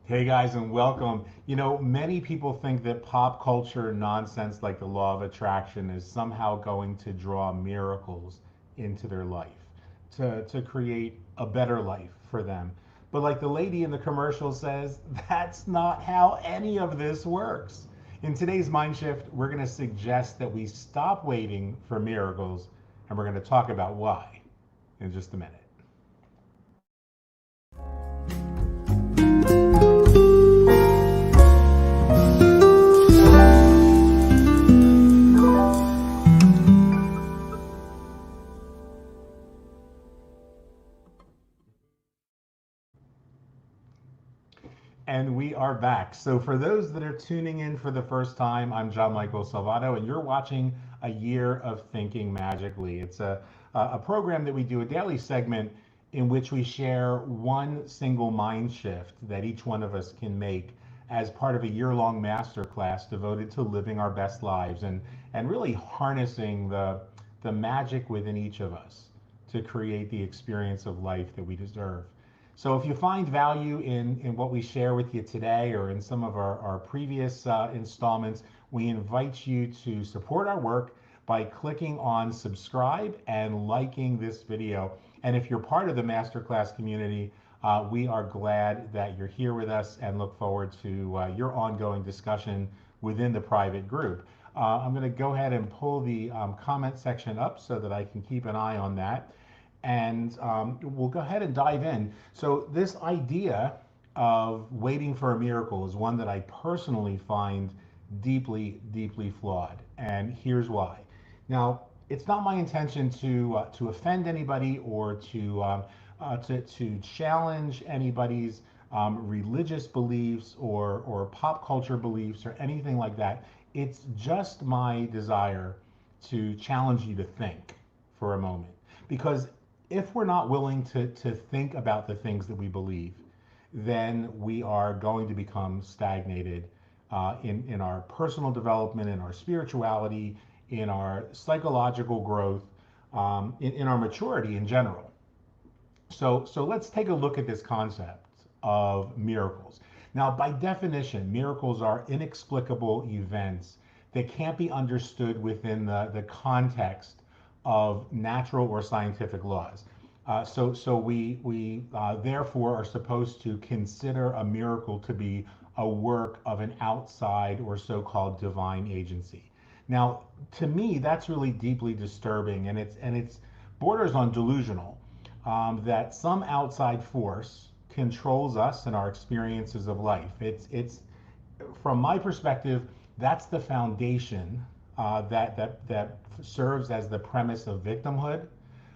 Hey guys, and welcome. Many people think that pop culture nonsense like the law of attraction is somehow going to draw miracles into their life to create a better life for them. But like the lady in the commercial says, that's not how any of this works. In today's Mind Shift, we're going to suggest that we stop waiting for miracles, and we're going to talk about why in just a minute. And we are back. So, for those that are tuning in for the first time, I'm John Michael Salvato, and you're watching A Year of Thinking Magically. It's a program that we do, a daily segment in which we share one single mind shift that each one of us can make as part of a year-long masterclass devoted to living our best lives and really harnessing the magic within each of us to create the experience of life that we deserve. So if you find value in what we share with you today or in some of our previous installments, we invite you to support our work by clicking on subscribe and liking this video. And if you're part of the Masterclass community, we are glad that you're here with us and look forward to your ongoing discussion within the private group. I'm going to go ahead and pull the comment section up so that I can keep an eye on that, and we'll go ahead and dive in. So this idea of waiting for a miracle is one that I personally find deeply, deeply flawed, and here's why. Now, it's not my intention to offend anybody or to challenge anybody's religious beliefs or pop culture beliefs or anything like that. It's just my desire to challenge you to think for a moment, because if we're not willing to think about the things that we believe, then we are going to become stagnated in our personal development, in our spirituality, in our psychological growth, in our maturity in general. So let's take a look at this concept of miracles. Now, by definition, miracles are inexplicable events that can't be understood within the context of natural or scientific laws. So we therefore are supposed to consider a miracle to be a work of an outside or so-called divine agency. Now, to me, that's really deeply disturbing, and it's borders on delusional, that some outside force controls us and our experiences of life. It's from my perspective, that's the foundation that serves as the premise of victimhood.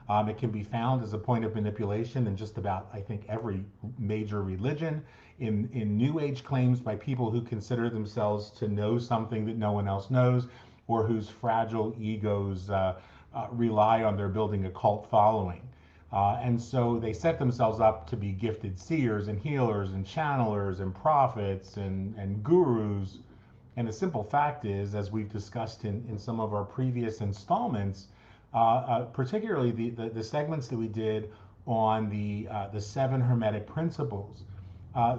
It can be found as a point of manipulation in just about, I think, every major religion, in New Age claims by people who consider themselves to know something that no one else knows, or whose fragile egos rely on their building a cult following. And so they set themselves up to be gifted seers and healers and channelers and prophets and gurus. And the simple fact is, as we've discussed in some of our previous installments, particularly the segments that we did on the seven Hermetic principles,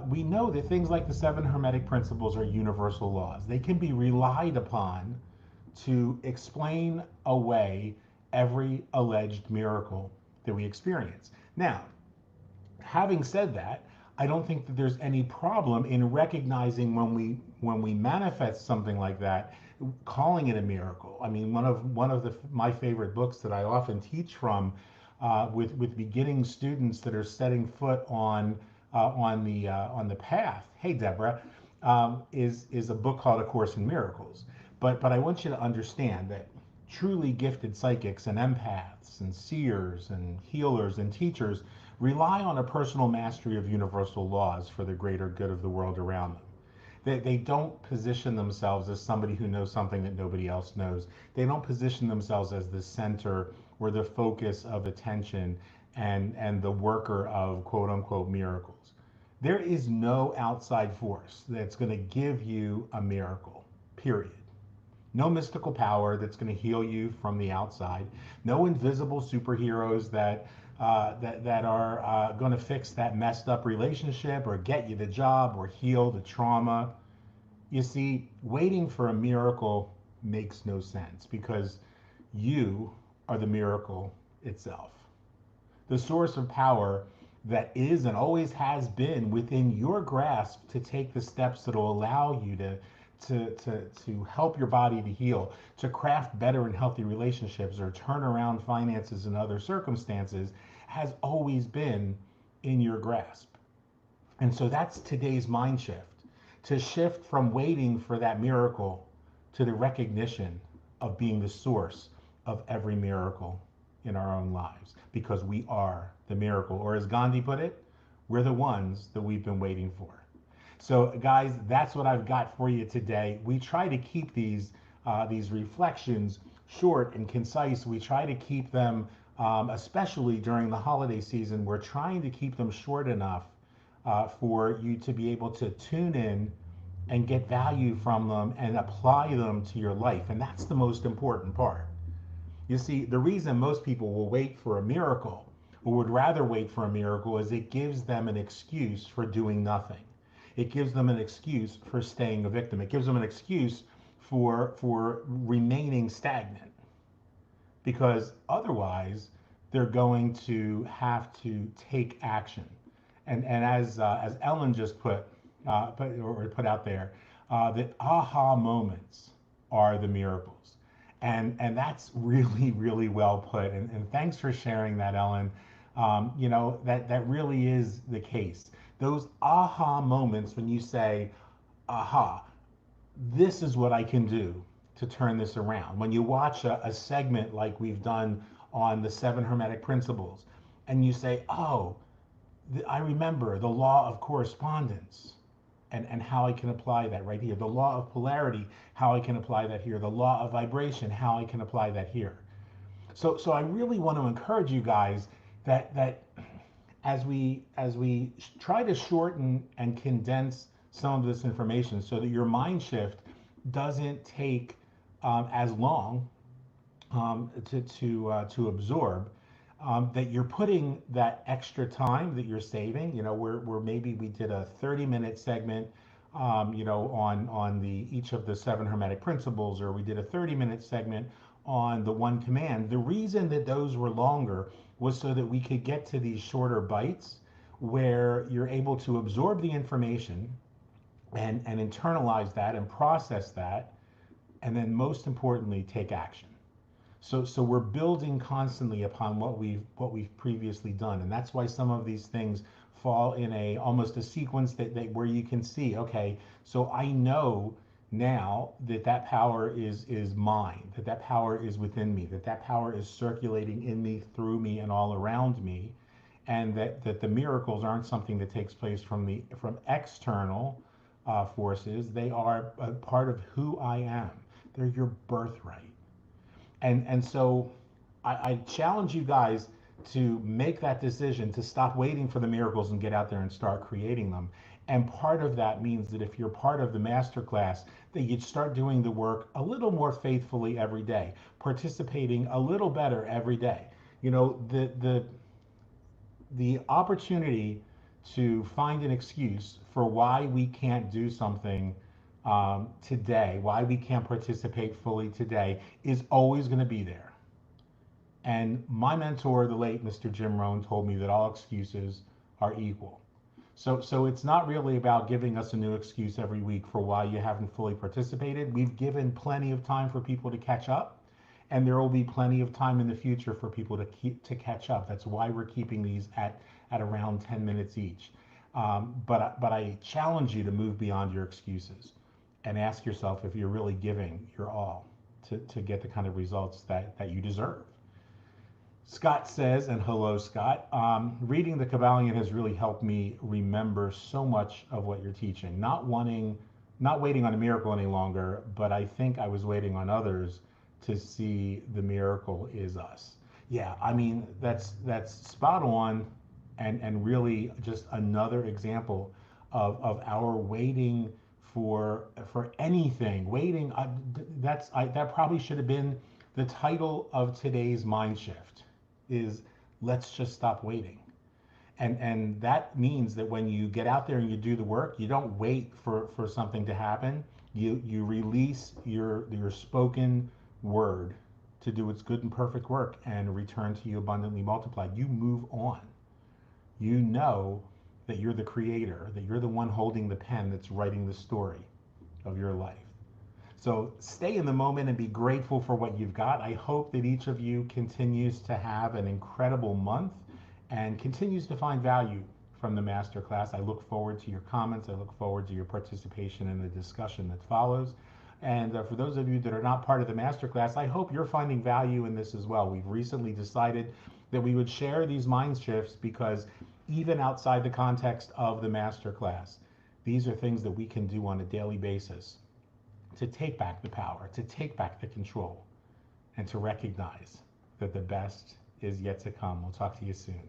we know that things like the seven Hermetic principles are universal laws. They can be relied upon to explain away every alleged miracle that we experience. Now, having said that, I don't think that there's any problem in recognizing when we manifest something like that, calling it a miracle. I mean, one of my favorite books that I often teach from with beginning students that are setting foot on the path. Hey, Deborah, is a book called A Course in Miracles. But I want you to understand that truly gifted psychics and empaths and seers and healers and teachers rely on a personal mastery of universal laws for the greater good of the world around them. They don't position themselves as somebody who knows something that nobody else knows. They don't position themselves as the center or the focus of attention and the worker of quote unquote miracles. There is no outside force that's going to give you a miracle, period. No mystical power that's going to heal you from the outside. No invisible superheroes that are going to fix that messed up relationship or get you the job or heal the trauma. You see, waiting for a miracle makes no sense because you are the miracle itself. The source of power that is and always has been within your grasp to take the steps that will allow you to help your body to heal, to craft better and healthy relationships, or turn around finances and other circumstances has always been in your grasp. And so that's today's mind shift, to shift from waiting for that miracle to the recognition of being the source of every miracle in our own lives, because we are the miracle. Or as Gandhi put it, we're the ones that we've been waiting for. So, guys, that's what I've got for you today. We try to keep these reflections short and concise. We try to keep them, especially during the holiday season, we're trying to keep them short enough for you to be able to tune in and get value from them and apply them to your life. And that's the most important part. You see, the reason most people will wait for a miracle or would rather wait for a miracle is it gives them an excuse for doing nothing. It gives them an excuse for staying a victim. It gives them an excuse for remaining stagnant, because otherwise they're going to have to take action. And as Ellen just put out there, that aha moments are the miracles. And that's really, really well put. And thanks for sharing that, Ellen. That really is the case. Those aha moments when you say, aha, this is what I can do to turn this around. When you watch a segment like we've done on the 7 Hermetic Principles, and you say, oh, I remember the law of correspondence and how I can apply that right here. The law of polarity, how I can apply that here. The law of vibration, how I can apply that here. So I really want to encourage you guys that as we try to shorten and condense some of this information so that your mind shift doesn't take as long to absorb, that you're putting that extra time that you're saving, where maybe we did a 30-minute segment, on each of the 7 Hermetic Principles, or we did a 30-minute segment on the one command. The reason that those were longer was so that we could get to these shorter bites where you're able to absorb the information and internalize that and process that, and then most importantly, take action. So we're building constantly upon what we've previously done, and that's why some of these things fall in almost a sequence that where you can see, okay, so I know now that power is mine, that power is within me, that power is circulating in me, through me, and all around me, and that the miracles aren't something that takes place from external forces. They are a part of who I am. They're your birthright. And so I challenge you guys to make that decision to stop waiting for the miracles and get out there and start creating them. And part of that means that if you're part of the masterclass, that you'd start doing the work a little more faithfully every day, participating a little better every day. The opportunity to find an excuse for why we can't do something today, why we can't participate fully today, is always going to be there. And my mentor, the late Mr. Jim Rohn, told me that all excuses are equal. So it's not really about giving us a new excuse every week for why you haven't fully participated. We've given plenty of time for people to catch up, and there will be plenty of time in the future for people to catch up. That's why we're keeping these at around 10 minutes each. But I challenge you to move beyond your excuses and ask yourself if you're really giving your all to get the kind of results that you deserve. Scott says, and hello, Scott, reading the Kabbalion has really helped me remember so much of what you're teaching. Not waiting on a miracle any longer, but I think I was waiting on others to see the miracle is us. Yeah, I mean, that's spot on, and really just another example of our waiting for anything. Waiting, that probably should have been the title of today's mind shift, is Let's just stop waiting. And that means that when you get out there and you do the work, you don't wait for something to happen. You release your spoken word to do its good and perfect work and return to you abundantly multiplied. You move on. You know that you're the creator, that you're the one holding the pen that's writing the story of your life. So stay in the moment and be grateful for what you've got. I hope that each of you continues to have an incredible month and continues to find value from the masterclass. I look forward to your comments. I look forward to your participation in the discussion that follows. And for those of you that are not part of the masterclass, I hope you're finding value in this as well. We've recently decided that we would share these mind shifts because even outside the context of the masterclass, these are things that we can do on a daily basis to take back the power, to take back the control, and to recognize that the best is yet to come. We'll talk to you soon.